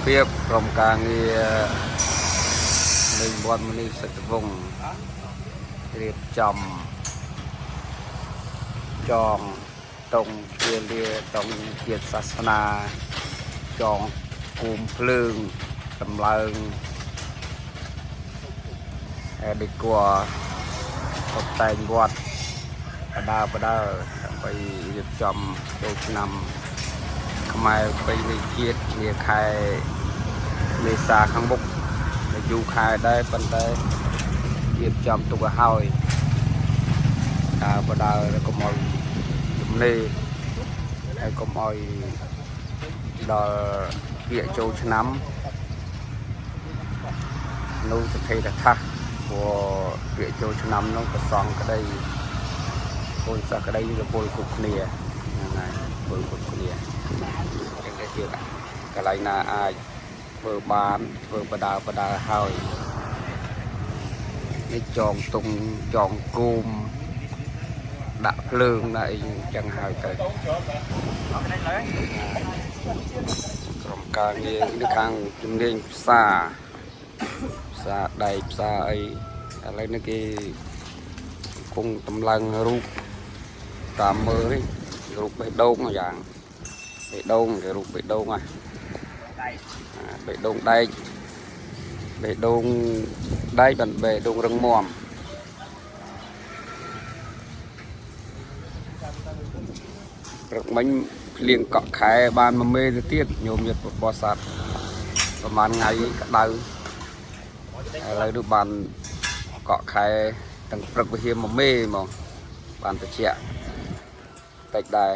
ភាពក្រុមការងារនៃវត្តមនីសច្ចវង្សរៀបចំចងតុងជាលាតុងជាតិសាសនាចងគូមភ្លើងតម្លើងដូចគួរតុបតែងវត្តបដាដើម្បីរៀបចំចូលឆ្នាំខ្មែរពេញនៃជាតិនាខែមេសាខាងមុខនៅយូរខែដែរប៉ុន្តែរៀបចំទុកឲ្យហើយបដាកុំឲ្យជំនេរហើយកុំឲ្យដល់ពាក្យចូលឆ្នាំនោះសភេតថាព្រោះពាក្យចូលឆ្នាំនោះប្រសងក្តីពលសក្តីទៅពលគ្រប់គ្នាហ្នឹងហើយពលគ្រប់គ្នាចឹងតែជាកន្លែងណាអាចធ្វើបានធ្វើបដាហើយនេះចងទុំចងគោមដាក់ភ្លើងដាក់អីចឹងហើយទៅក្រុមការងារនៅខាងជំនាញផ្សារដែកផ្សារអីឥឡូវនេះគេគង់តម្លើងរូបតាមមើលនេះរូបបេះដូងយ៉ាងបេះដូងគេរូបបេះដូងហ្នឹងបេះដូងដែកបេះដូងដែកបានបេះដូងរឹងមាំព្រឹកមិញភ្លៀងកក់ខែបាន1មេទៅទៀតញោមញាតិពុទ្ធបរិស័ទប្រហែលថ្ងៃក្តៅឥឡូវនេះបានកក់ខែទាំងព្រឹកវិហារ1មេហ្មងបានត្រជាក់តិចដែរ